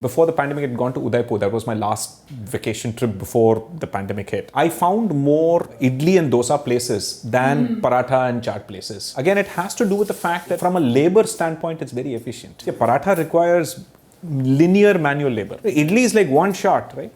Before the pandemic, I had gone to Udaipur. That was my last vacation trip before the pandemic hit. I found more idli and dosa places than paratha and chaat places. Again, it has to do with the fact that from a labor standpoint, it's very efficient. Yeah, paratha requires linear manual labor. Idli is like one shot, right?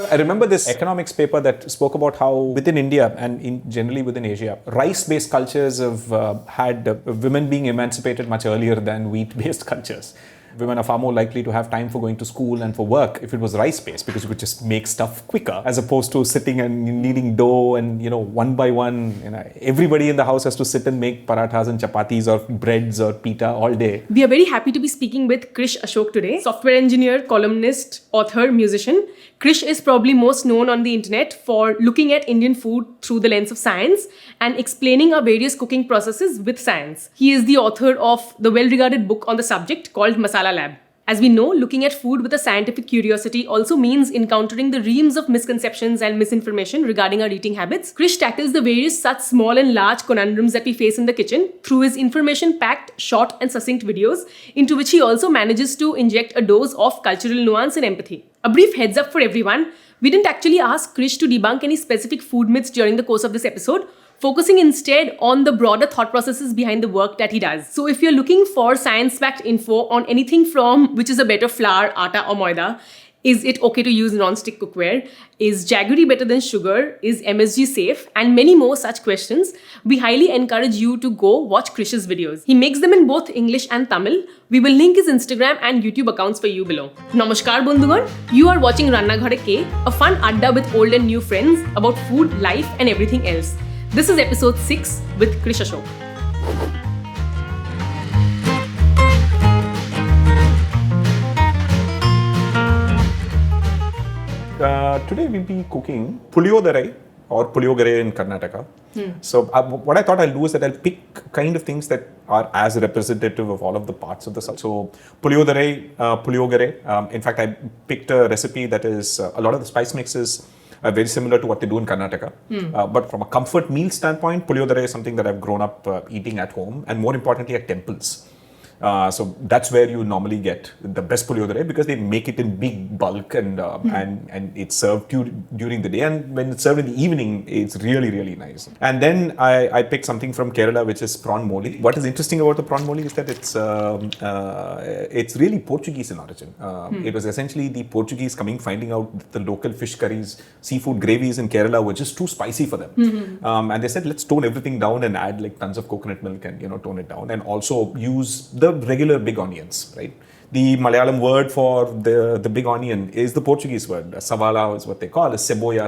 I remember this economics paper that spoke about how within India and generally within Asia, rice-based cultures have had women being emancipated much earlier than wheat-based cultures. Women are far more likely to have time for going to school and for work if it was rice-based, because you could just make stuff quicker as opposed to sitting and kneading dough and, one by one, everybody in the house has to sit and make parathas and chapatis or breads or pita all day. We are very happy to be speaking with Krish Ashok today, software engineer, columnist, author, musician. Krish is probably most known on the internet for looking at Indian food through the lens of science and explaining our various cooking processes with science. He is the author of the well-regarded book on the subject called Masala Lab. As we know, looking at food with a scientific curiosity also means encountering the reams of misconceptions and misinformation regarding our eating habits. Krish tackles the various such small and large conundrums that we face in the kitchen through his information-packed, short and succinct videos, into which he also manages to inject a dose of cultural nuance and empathy. A brief heads up for everyone, we didn't actually ask Krish to debunk any specific food myths during the course of this episode, focusing instead on the broader thought processes behind the work that he does. So if you're looking for science-backed info on anything from which is a better flour, atta or maida, is it okay to use non-stick cookware, is jaggery better than sugar, is MSG safe, and many more such questions, we highly encourage you to go watch Krish's videos. He makes them in both English and Tamil. We will link his Instagram and YouTube accounts for you below. Namaskar Bundhugan, you are watching Rannaghore Ke, a fun adda with old and new friends about food, life and everything else. This is episode 6 with Krish Ashok. Today we'll be cooking puliyodare or puliyogare in Karnataka. So what I thought I'll do is that I'll pick kind of things that are as representative of all of the parts of the south. So puliyogare. In fact, I picked a recipe that is a lot of the spice mixes are very similar to what they do in Karnataka. But from a comfort meal standpoint, puliyodare is something that I've grown up eating at home and more importantly at temples. So that's where you normally get the best puliyodare because they make it in big bulk and it's served during the day, and when it's served in the evening, it's really, really nice. And then I picked something from Kerala, which is prawn moli. What is interesting about the prawn moli is that it's really Portuguese in origin. It was essentially the Portuguese finding out that the local fish curries, seafood gravies in Kerala were just too spicy for them. And they said, let's tone everything down and add like tons of coconut milk and tone it down, and also use the regular big onions, right? The Malayalam word for the big onion is the Portuguese word. Savala is what they call, is cebolla,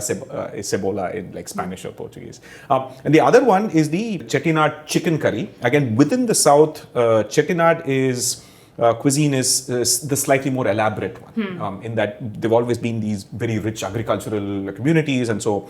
is cebola in like Spanish or Portuguese. And the other one is the Chettinad chicken curry. Again, within the south, Chettinad is cuisine is the slightly more elaborate one, in that they've always been these very rich agricultural communities, and so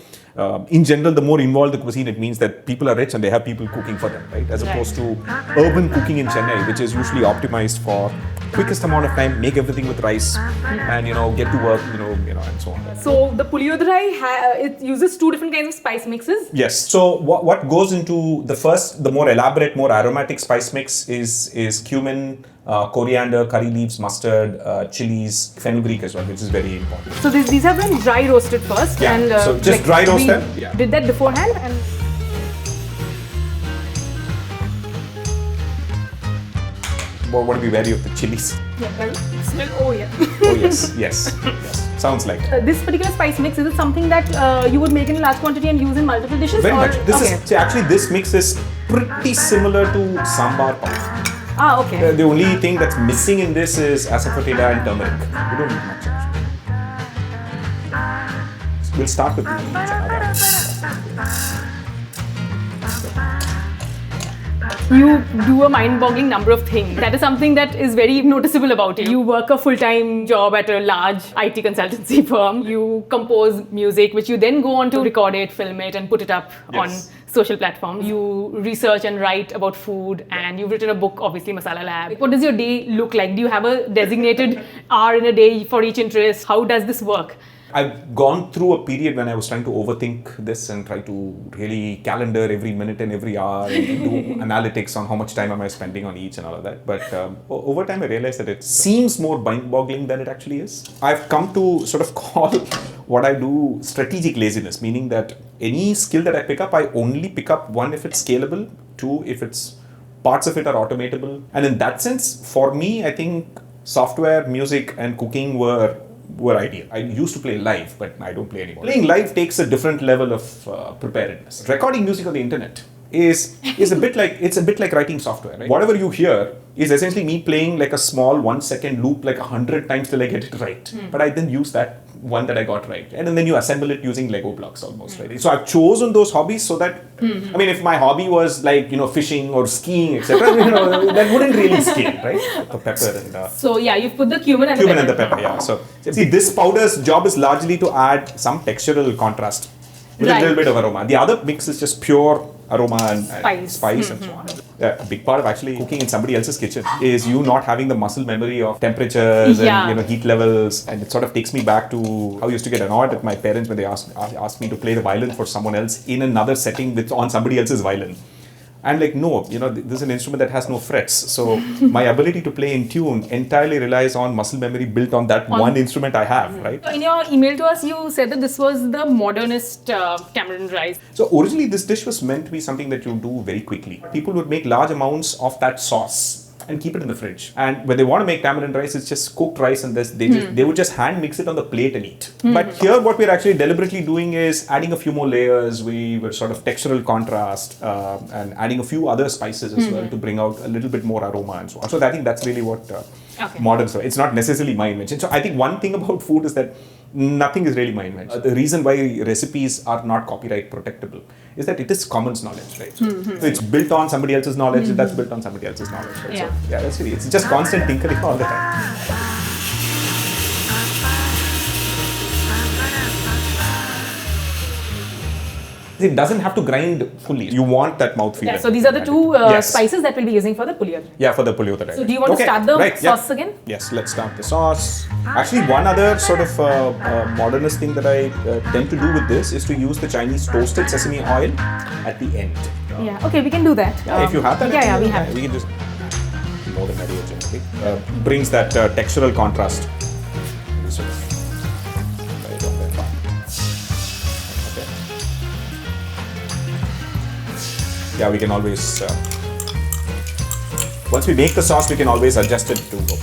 in general, the more involved the cuisine, it means that people are rich and they have people cooking for them, right? As opposed to urban cooking in Chennai, which is usually optimized for quickest amount of time, make everything with rice, and get to work, and so on. So the puliyodare it uses two different kinds of spice mixes. Yes. So what goes into the more elaborate, more aromatic spice mix is cumin, coriander, curry leaves, mustard, chilies, fenugreek as well, which is very important. So these have been dry roasted first, and so just dry roast them. Yeah. Did that beforehand, and want to be wary of the chilies. Yeah, well, smell. Oh yeah. Oh yes. Sounds like. This particular spice mix, is it something that you would make in a large quantity and use in multiple dishes? Very much. This mix is pretty similar to sambar pav. Okay. The only thing that's missing in this is asafoetida and turmeric. We don't need much actually. We'll start with the You do a mind-boggling number of things. That is something that is very noticeable about you. You work a full-time job at a large IT consultancy firm. You compose music, which you then go on to record it, film it, and put it up on social platforms. You research and write about food, and you've written a book, obviously, Masala Lab. What does your day look like? Do you have a designated hour in a day for each interest? How does this work? I've gone through a period when I was trying to overthink this and try to really calendar every minute and every hour and do analytics on how much time am I spending on each and all of that. But over time, I realized that it seems more mind-boggling than it actually is. I've come to sort of call what I do strategic laziness, meaning that any skill that I pick up, I only pick up one if it's scalable, two if it's parts of it are automatable. And in that sense, for me, I think software, music, and cooking were ideal. I used to play live, but I don't play anymore. Playing live takes a different level of preparedness. Recording music on the internet is a bit like writing software. Right? Whatever you hear is essentially me playing like a small 1 second loop like 100 times till I get it right. But I then use that one that I got right, and then you assemble it using Lego blocks almost. Right? So I've chosen those hobbies so that I mean, if my hobby was like fishing or skiing, etc., that wouldn't really scale, right? The pepper and so yeah, you put the cumin and the pepper. Yeah. So see, this powder's job is largely to add some textural contrast with a little bit of aroma. The other mix is just pure aroma and spice and so on. A big part of actually cooking in somebody else's kitchen is you not having the muscle memory of temperatures and heat levels, and it sort of takes me back to how I used to get annoyed at my parents when they asked me to play the violin for someone else in another setting on somebody else's violin. I'm like, no, this is an instrument that has no frets. So my ability to play in tune entirely relies on muscle memory built on that one instrument I have, right? In your email to us, you said that this was the modernist tamarind rice. So originally this dish was meant to be something that you do very quickly. People would make large amounts of that sauce and keep it in the fridge. And when they want to make tamarind rice, it's just cooked rice and they would just hand mix it on the plate and eat. But here what we're actually deliberately doing is adding a few more layers. We were sort of textural contrast and adding a few other spices as well to bring out a little bit more aroma and so on. So I think that's really what modern, so it's not necessarily my invention. So I think one thing about food is that nothing is really my invention. The reason why recipes are not copyright protectable is that it is commons knowledge, right? So it's built on somebody else's knowledge, that's built on somebody else's knowledge. Right? Yeah. So yeah, that's really, it's just constant tinkering all the time. It doesn't have to grind fully. You want that mouthfeel. Yeah, so these are the two spices that we'll be using for the puliyogara. Yeah, for the puliyogara. So do you want to start the sauce again? Yes, let's start the sauce. Actually, one other sort of modernist thing that I tend to do with this is to use the Chinese toasted sesame oil at the end. Yeah, okay, we can do that. Yeah, if you have that. Yeah, we have. We can just more than merry generally. Brings that textural contrast. Sort of right on that part. Okay. Yeah, we can always, once we make the sauce, we can always adjust it to go.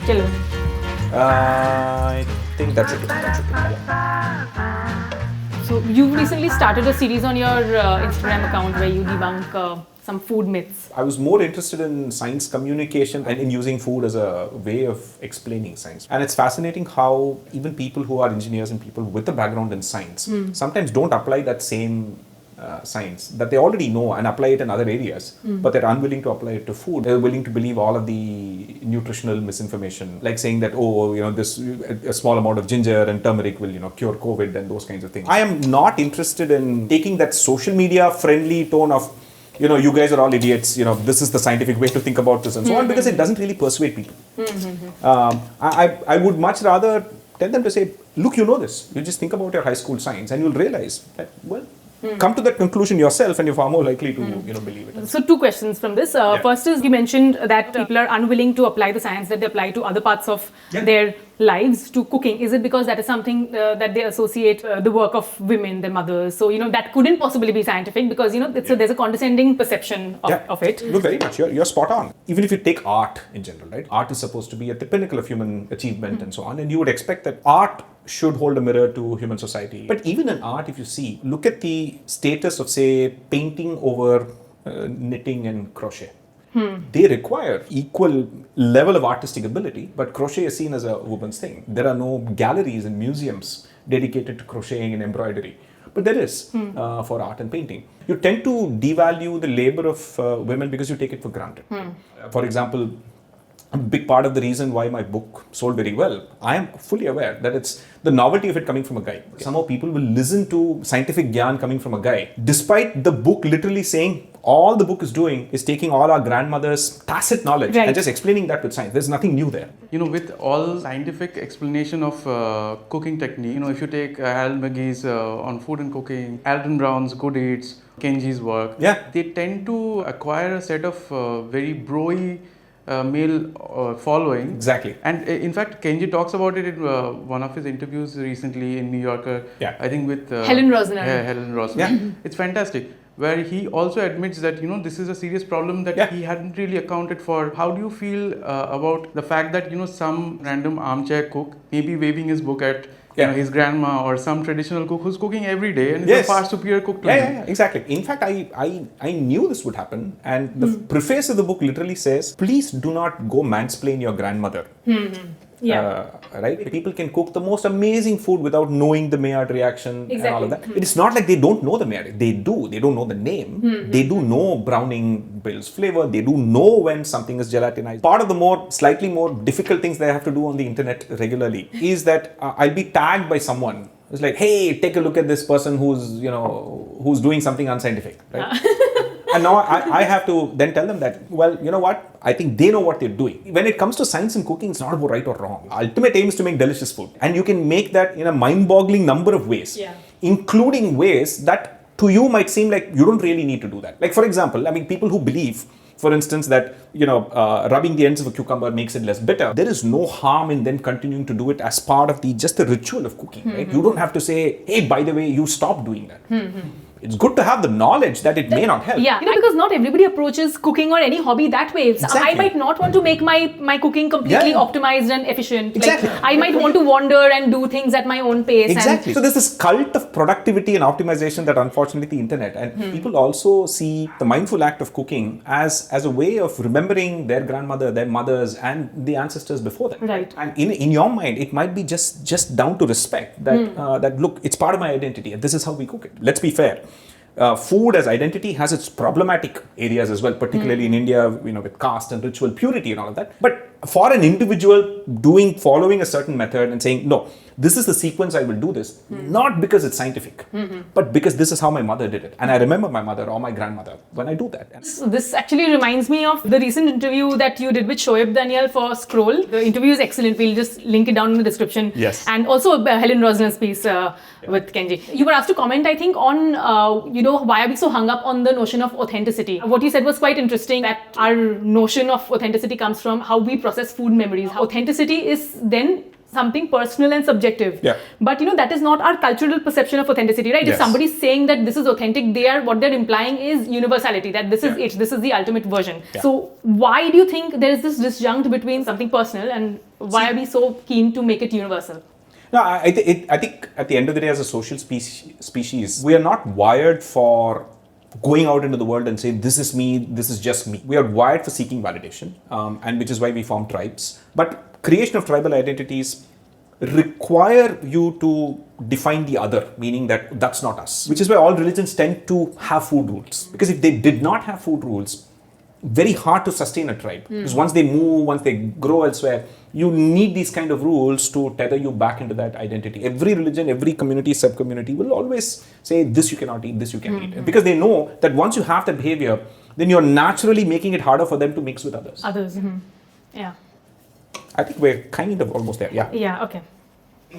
Chalo. I think that should be yeah. So you recently started a series on your Instagram account where you debunk some food myths. I was more interested in science communication and in using food as a way of explaining science. And it's fascinating how even people who are engineers and people with a background in science sometimes don't apply that same science that they already know and apply it in other areas, but they're unwilling to apply it to food. They're willing to believe all of the nutritional misinformation, like saying that, this a small amount of ginger and turmeric will, cure COVID and those kinds of things. I am not interested in taking that social media friendly tone of, you guys are all idiots, this is the scientific way to think about this and so on, because it doesn't really persuade people. I would much rather tell them to say, look, you know this. You just think about your high school science and you'll realize that, come to that conclusion yourself and you're far more likely to, believe it. So two questions from this. First is, you mentioned that people are unwilling to apply the science that they apply to other parts of their lives to cooking. Is it because that is something that they associate the work of women, their mothers? So, that couldn't possibly be scientific because, there's a condescending perception of it. Look, very much. You're spot on. Even if you take art in general, right? Art is supposed to be at the pinnacle of human achievement and so on. And you would expect that art should hold a mirror to human society. But even in art, if you see, look at the status of, say, painting over knitting and crochet. They require equal level of artistic ability, but crochet is seen as a woman's thing. There are no galleries and museums dedicated to crocheting and embroidery, but there is for art and painting. You tend to devalue the labor of women because you take it for granted. For example, a big part of the reason why my book sold very well. I am fully aware that it's the novelty of it coming from a guy. Somehow people will listen to scientific gyan coming from a guy, despite the book literally saying all the book is doing is taking all our grandmother's tacit knowledge and just explaining that with science. There's nothing new there. With all scientific explanation of cooking technique, if you take Harold McGee's on food and cooking, Alton Brown's Good Eats, Kenji's work, they tend to acquire a set of very broy male following. Exactly. And in fact, Kenji talks about it in one of his interviews recently in New Yorker. I think with Helen Rosner. Helen Rosner. It's fantastic. Where he also admits that this is a serious problem that he hadn't really accounted for. How do you feel about the fact that some random armchair cook may be waving his book at his grandma or some traditional cook who's cooking every day and is a far superior cook to him? Yeah, exactly. In fact, I knew this would happen, and the preface of the book literally says, please do not go mansplain your grandmother. Right? People can cook the most amazing food without knowing the Maillard reaction and all of that. It's not like they don't know the Maillard. They do. They don't know the name. They do know browning builds flavor. They do know when something is gelatinized. Part of the slightly more difficult things that I have to do on the internet regularly is that I'll be tagged by someone. It's like, hey, take a look at this person who's doing something unscientific, right? And now I have to then tell them that, well, you know what? I think they know what they're doing. When it comes to science and cooking, it's not about right or wrong. Ultimate aim is to make delicious food. And you can make that in a mind-boggling number of ways, including ways that to you might seem like you don't really need to do that. Like, for example, people who believe, for instance, that, rubbing the ends of a cucumber makes it less bitter. There is no harm in then continuing to do it as part of just the ritual of cooking, right? You don't have to say, hey, by the way, you stop doing that. It's good to have the knowledge that it may not help. Yeah, because not everybody approaches cooking or any hobby that way. So I might not want to make my cooking completely optimized and efficient. Exactly. Like, I might want to wander and do things at my own pace. Exactly. So there's this cult of productivity and optimization that unfortunately the internet and people also see the mindful act of cooking as a way of remembering their grandmother, their mothers, and the ancestors before them. Right. And in your mind, it might be just down to respect that that look, it's part of my identity and this is how we cook it. Let's be fair. Food as identity has its problematic areas as well, particularly in India, with caste and ritual purity and all of that. But for an individual following a certain method and saying, no, this is the sequence I will do this, not because it's scientific, but because this is how my mother did it. And I remember my mother or my grandmother when I do that. This actually reminds me of the recent interview that you did with Shoaib Daniel for Scroll. The interview is excellent. We'll just link it down in the description. Yes. And also Helen Rosner's piece with Kenji. You were asked to comment, I think, on, why are we so hung up on the notion of authenticity? What you said was quite interesting, that our notion of authenticity comes from how we process food memories. Authenticity is then something personal and subjective. Yeah. But that is not our cultural perception of authenticity, right? Yes. If somebody's saying that this is authentic, what they're implying is universality, that this is it, this is the ultimate version. Yeah. So why do you think there is this disjunct between something personal and why are we so keen to make it universal? No, I think at the end of the day, as a social species, we are not wired for going out into the world and saying, this is me, this is just me. We are wired for seeking validation, and which is why we form tribes. But creation of tribal identities require you to define the other, meaning that that's not us. Which is why all religions tend to have food rules. Because if they did not have food rules, very hard to sustain a tribe. Because once they move, once they grow elsewhere, you need these kind of rules to tether you back into that identity. Every religion, every community, sub-community will always say, this you cannot eat, this you can eat. Because they know that once you have that behavior, then you're naturally making it harder for them to mix with others. Yeah. I think we're kind of almost there. Yeah, okay.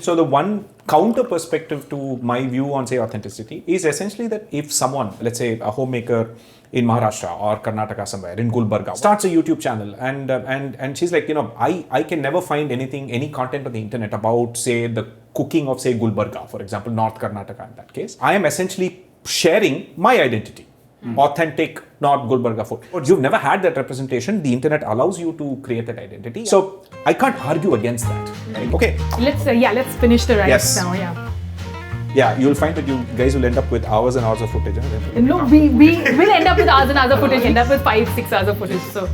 So the one counter perspective to my view on, say, authenticity is essentially that if someone, let's say a homemaker in Maharashtra or Karnataka somewhere, in Gulbarga, starts a YouTube channel and she's like, I can never find any content on the internet about, say, the cooking of, say, Gulbarga, for example, North Karnataka in that case. I am essentially sharing my identity. Authentic, not Gulbarga food. But you've never had that representation. The internet allows you to create that identity. Yeah. So I can't argue against that. Right? Okay. Let's finish the rice now. Yeah, you'll find that you guys will end up with hours and hours of footage. No, we will end up with hours and hours of footage. End up with 5-6 hours of footage. So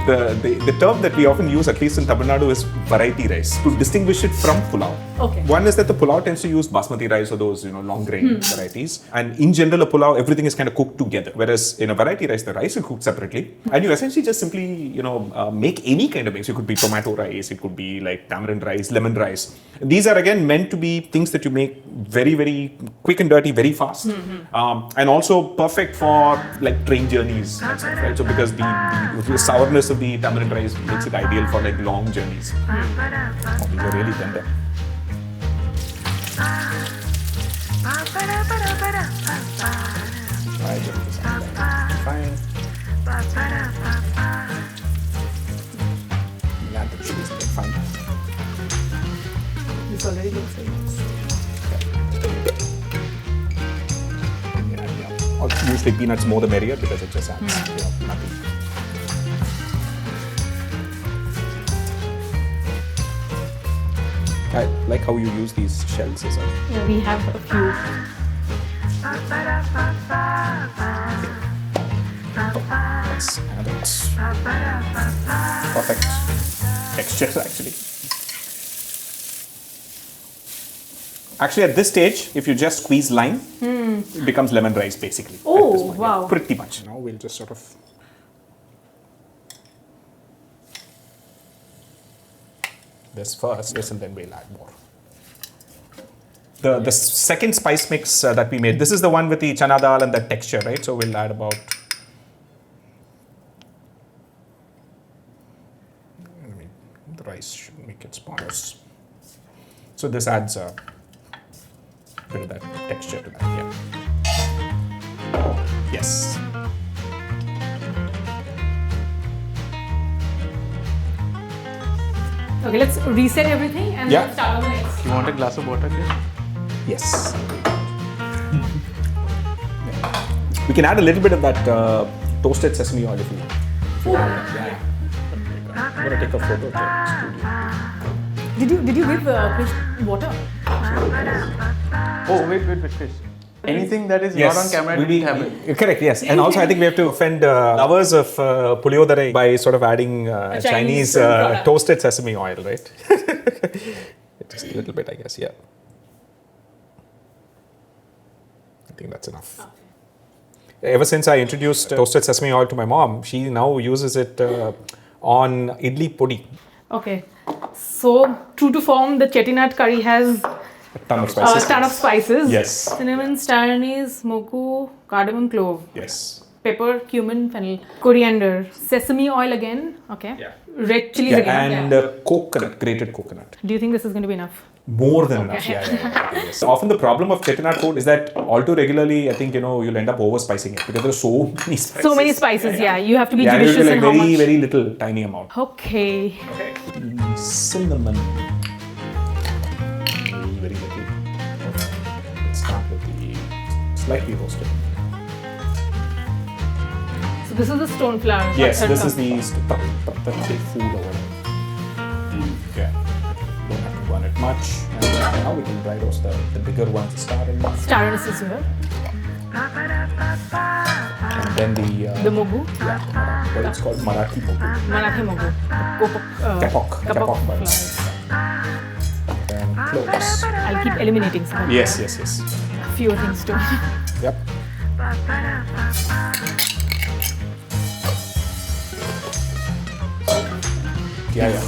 the term that we often use, at least in Tamil Nadu, is variety rice to distinguish it from pulao. Okay. One is that the pulao tends to use basmati rice or those long grain varieties, and in general, a pulao everything is kind of cooked together. Whereas in a variety rice, the rice is cooked separately, and you essentially just simply make any kind of mix. It could be tomato rice, it could be like tamarind rice, lemon rice. These are again meant to be things that you make very, very quick and dirty, very fast, and also perfect for like train journeys and stuff, right? So because the sourness of the tamarind rice makes it ideal for like long journeys. Oh, these are really tender. Right, fine. Add the cheese, fine. This already looks very nice. Yeah. Usually peanuts more the merrier because it just adds nothing. I like how you use these shells as well. Yeah, we have a few. Let's add it. Perfect texture actually. Actually, at this stage, if you just squeeze lime, it becomes lemon rice basically. Oh, at this point. wow. Yeah, pretty much. Now we'll just sort of this first, and then we'll add more. The second spice mix that we made, this is the one with the chana dal and that texture, right? So we'll add about, the rice should make it smaller. So this adds a bit of that texture to that, yeah. Yes. Okay, let's reset everything and Yeah. then start on the next. You want a glass of water, Krish? Yes. We can add a little bit of that toasted sesame oil if you want. Yeah. I'm going to take a photo of the studio. Did you give Krish water? Oh, wait, Krish. Anything that is not on camera, I didn't have it. Correct, yes. And also, I think we have to offend lovers of puliyodare by sort of adding Chinese product. toasted sesame oil, right? Just a little bit, I guess, yeah. I think that's enough. Okay. Ever since I introduced toasted sesame oil to my mom, she now uses it on idli podi. Okay. So, true to form, the chettinad curry has A ton of spices. ton of spices. Yes. Cinnamon, star anise, moku, cardamom, clove. Yes. Pepper, cumin, fennel, coriander, sesame oil again. Okay. Yeah. Red chilies Yeah, again. and coconut, grated coconut. Do you think this is going to be enough? More than enough. Yeah. Yes. Often the problem of chettinad food is that all too regularly, I think, you'll end up over-spicing it because there are so many spices. So many spices, yeah. You have to be Yeah, judicious like in how very, much. very little, tiny amount. Okay. Cinnamon. Very little. Let's start with the slightly roasted. So this is the stone flour. Yes, Third this cup. is the food or whatever. Okay. Don't have to burn it much. And now we can dry roast the bigger ones, the star anise. Star anise is here. And then the mogu. what it's called Marathi mogu. Marathi mogu. Kapok Kapok buds. flowers. And cloves. I'll keep eliminating some. Yes. Fewer things too. Yep. Yeah.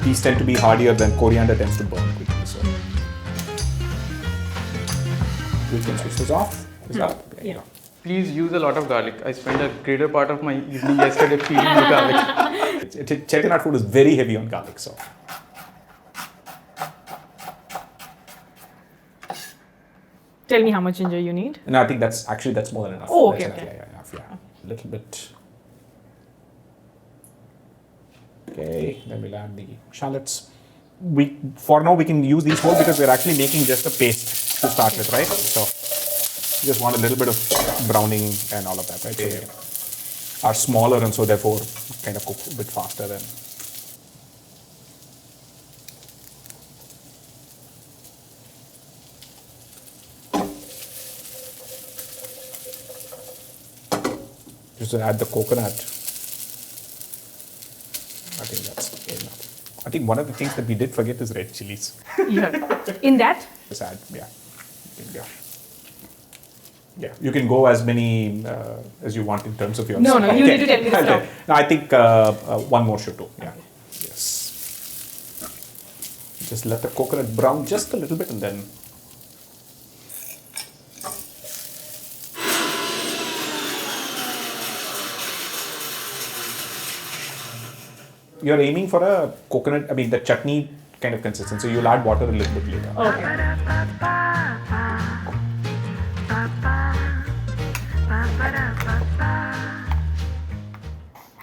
These tend to be hardier than coriander tends to burn quickly. So we can switch this off. Is that? Yeah. Please use a lot of garlic. I spent a greater part of my evening yesterday feeding the garlic. Chettinad food is very heavy on garlic, so. Tell me how much ginger you need. And I think that's more than enough. Oh, That's okay, enough. okay. Yeah, enough. Yeah, a little bit. Okay, then we'll add the shallots. For now we can use these whole because we're actually making just a paste to start with, right? So you just want a little bit of browning and all of that, right? So they are smaller and so therefore kind of cook a bit faster than. Just add the coconut. I think that's enough. I think one of the things that we did forget is red chilies. Yeah. In that? Just add, yeah. You can go as many as you want in terms of your. No, you need to tell me the stuff. No, I think one more should do. Yeah. Yes. Just let the coconut brown just a little bit, and then. You're aiming for a coconut, the chutney kind of consistency. So you'll add water a little bit later. Okay.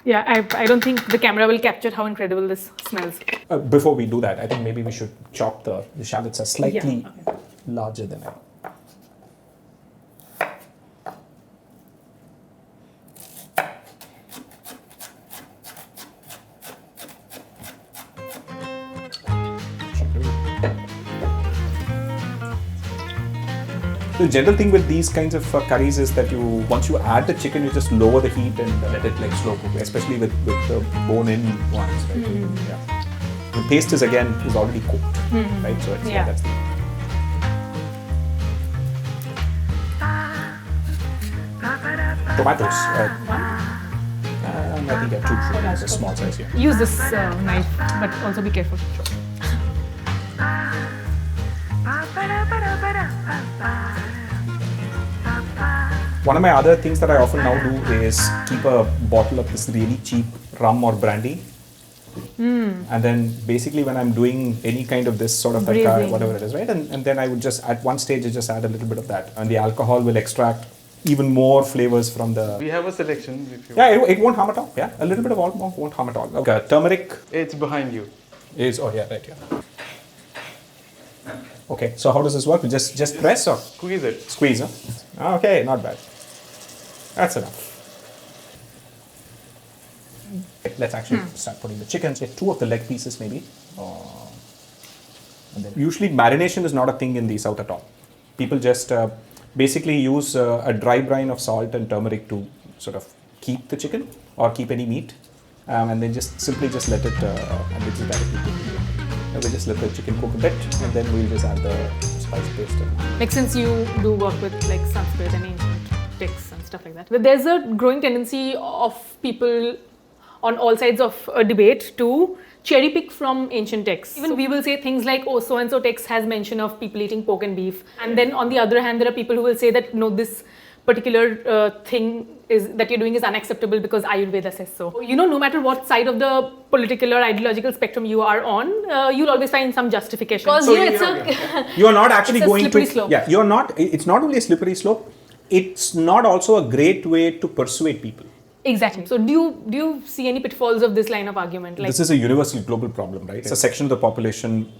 Yeah, I don't think the camera will capture how incredible this smells. Before we do that, I think maybe we should chop the shallots are slightly larger than I. The general thing with these kinds of curries is that once you add the chicken, you just lower the heat and let it slow cook, especially with the bone-in ones, right? Yeah. The paste is already cooked, right? So that's the tomatoes. I think they're two. It's a small size here. Use this knife, but also be careful. One of my other things that I often now do is keep a bottle of this really cheap rum or brandy. And then basically when I'm doing any kind of this sort of whatever it is, right? And then I would just, at one stage, I just add a little bit of that. And the alcohol will extract even more flavors from the... We have a selection. If you it won't harm at all. Yeah, a little bit of all won't harm at all. Okay, turmeric. It's behind you. Right here. Okay, so how does this work? Just press or? Squeeze it. Squeeze, huh? Okay, not bad. That's enough. Let's actually start putting the chickens. Get 2 of the leg pieces maybe. And then usually marination is not a thing in the south at all. People just basically use a dry brine of salt and turmeric to sort of keep the chicken or keep any meat. And then simply let it, and it's directly cooked. We just let the chicken cook a bit, and then we'll just add the spice paste. Since you do work with Sanskrit and ancient texts and stuff like that, there's a growing tendency of people on all sides of a debate to cherry pick from ancient texts. Even we will say things like, oh, so and so text has mention of people eating pork and beef, and then on the other hand, there are people who will say that no, this particular thing that you're doing is unacceptable because Ayurveda says so. No matter what side of the political or ideological spectrum you are on, you'll always find some justification. Because you're not actually going to slope. Yeah, you're not. It's not only a slippery slope. It's not also a great way to persuade people. Exactly. So do you see any pitfalls of this line of argument? This is a universal global problem, right? It's a section of the population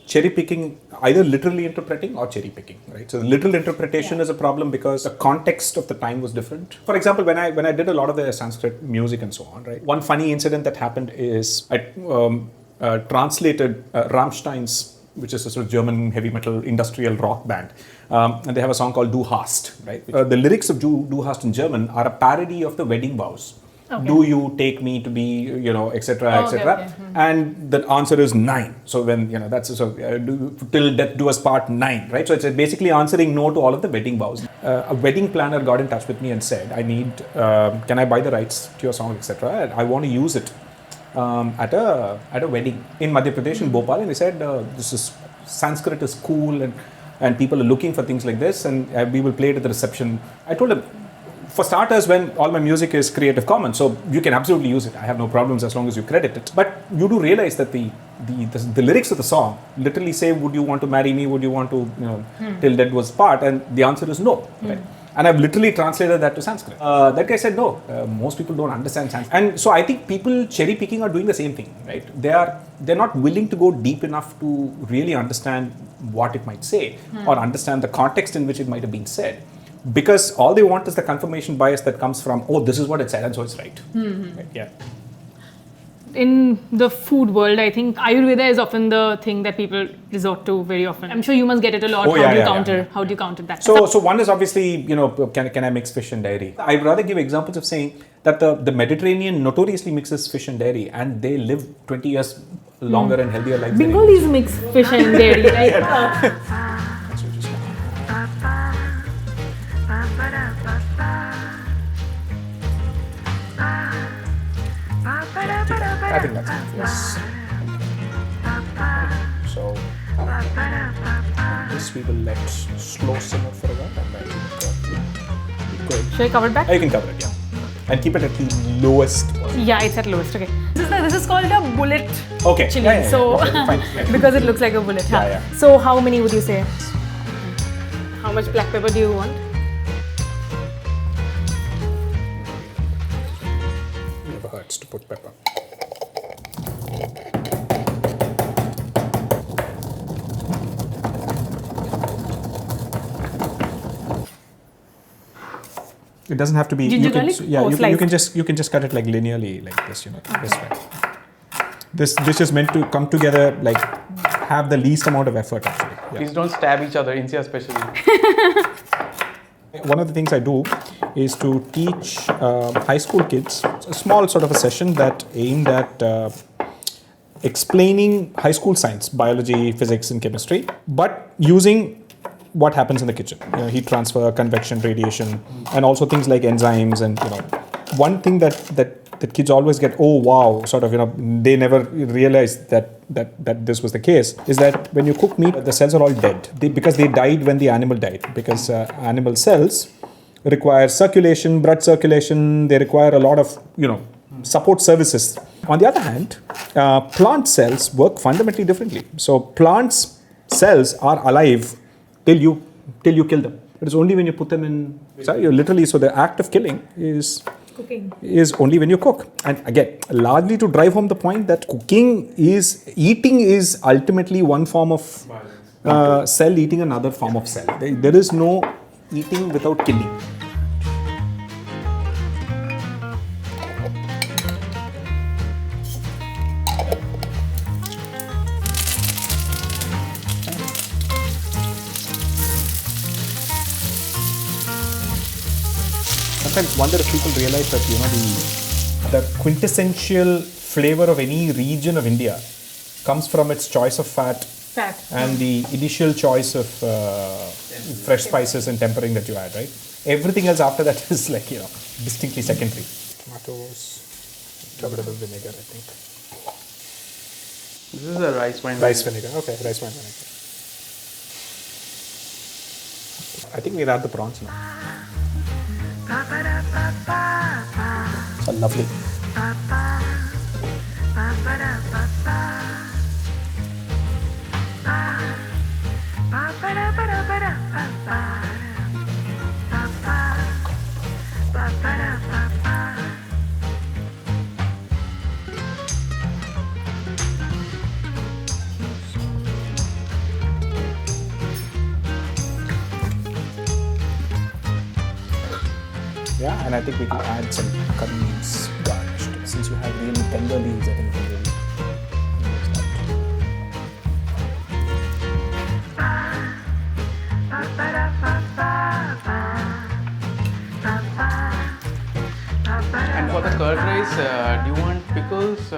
cherry picking, either literally interpreting or cherry picking, right? So the literal interpretation is a problem because the context of the time was different. For example, when I did a lot of the Sanskrit music and so on, right? One funny incident that happened is I translated Rammstein's, which is a sort of German heavy metal industrial rock band. And they have a song called Du hast, right? The lyrics of Du hast in German are a parody of the wedding vows. Okay. Do you take me to be, etc., etc. Okay. And the answer is 9. So when, till death do us part 9, right? So it's basically answering no to all of the wedding vows. A wedding planner got in touch with me and said, can I buy the rights to your song, etc. And I want to use it at a wedding in Madhya Pradesh, in Bhopal. And they said, Sanskrit is cool and people are looking for things like this, and we will play it at the reception. I told them, for starters, when all my music is Creative Commons, so you can absolutely use it. I have no problems as long as you credit it. But you do realize that the lyrics of the song literally say, would you want to marry me? Would you want to, till death was part? And the answer is no, right? And I've literally translated that to Sanskrit. That guy said, no, most people don't understand Sanskrit. And so I think people cherry picking are doing the same thing, right? They're not willing to go deep enough to really understand what it might say or understand the context in which it might have been said. Because all they want is the confirmation bias that comes from, oh, this is what it said and so it's right. Right? Yeah. In the food world, I think Ayurveda is often the thing that people resort to very often. I'm sure you must get it a lot. Oh, How do you counter? How do you counter that? So one is obviously, can I mix fish and dairy? I'd rather give examples of saying that the Mediterranean notoriously mixes fish and dairy, and they live 20 years longer and healthier lives. Bengalis mix fish and dairy, right? I think that's enough, yes. So, this we will let slow simmer for a while, and then good. Should I cover it back? You can cover it, yeah. And keep it at the lowest. Yeah, it's at lowest. Okay. This is called a bullet Okay. chili. Yeah, yeah, yeah. So Okay, fine. Yeah. because it looks like a bullet. Huh? Yeah. So how many would you say? How much black pepper do you want? Never hurts to put pepper. It doesn't have to be. Ginger garlic? You can just cut it like linearly, like this. This way. This dish is meant to come together, like have the least amount of effort actually. Yeah. Please don't stab each other, India especially. One of the things I do is to teach high school kids a small sort of a session that aimed at explaining high school science, biology, physics, and chemistry, but using what happens in the kitchen, heat transfer, convection, radiation, and also things like enzymes. And one thing that kids always get, oh wow, sort of, they never realize that this was the case, is that when you cook meat, the cells are all dead because they died when the animal died, because animal cells require circulation, blood circulation, they require a lot of support services. On the other hand, plant cells work fundamentally differently. So plants cells are alive till you kill them. It is only when you put them in. So the act of killing is only when you cook. And again, largely to drive home the point that eating is ultimately one form of cell eating another form of cell. There is no eating without killing. Sometimes wonder if people realize that the quintessential flavor of any region of India comes from its choice of fat and the initial choice of fresh spices and tempering that you add, right? Everything else after that is like distinctly secondary. Tomatoes, a bit of vinegar, I think. This is a rice wine. Rice vinegar, okay, rice wine vinegar. I think we'll add the prawns now. So lovely. Yeah, and I think we can add some curry leaves garnished. Since you have really tender leaves, I think we can really use And for the curd rice, do you want pickles?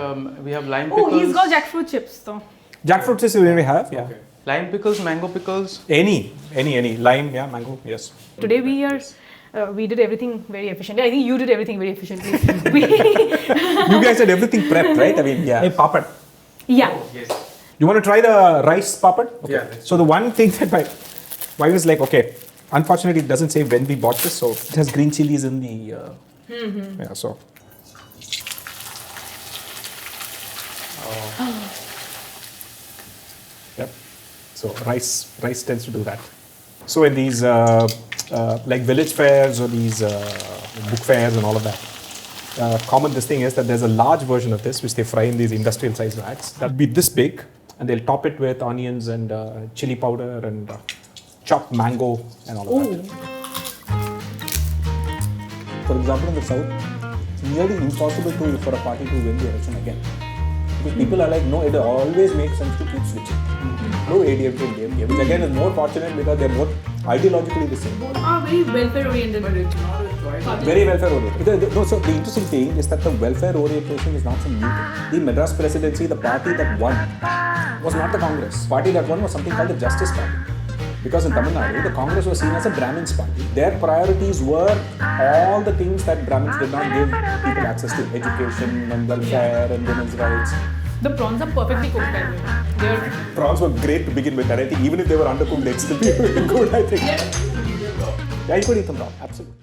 We have lime pickles. Oh, he's got jackfruit chips though. Jackfruit is we have, yeah. Okay. Lime pickles, mango pickles. Any. Lime, yeah, mango, yes. Today we did everything very efficiently. I think you did everything very efficiently. You guys had everything prepped, right? I mean, yeah. Hey, papad. Yeah. Oh, yes. You want to try the rice papad? Okay. Yeah. So the one thing that my wife was like, okay, unfortunately it doesn't say when we bought this, so it has green chilies in the, yeah, so. Yep. So rice tends to do that. So in these like village fairs or these book fairs and all of that, this thing is that there's a large version of this which they fry in these industrial sized vats. That'll be this big, and they'll top it with onions and chili powder and chopped mango and all of that. For example, in the south, nearly impossible for a party to win the election again. Because people are like, no, it always makes sense to keep switching. No ADMK and DMK, which again is more fortunate because they're more ideologically the same. Are very welfare oriented. But it's not a choice. Very welfare oriented. No, so the interesting thing is that the welfare orientation is not some new thing. The Madras presidency, the party that won was not the Congress. The party that won was something called the Justice Party. Because in Tamil Nadu, the Congress was seen as a Brahmins party. Their priorities were all the things that Brahmins did not give people access to: education and welfare and women's rights. The prawns are perfectly cooked, by the way. They're Prawns were great to begin with, and I think even if they were undercooked, they'd still be good, I think. Yeah, you could eat them raw, absolutely.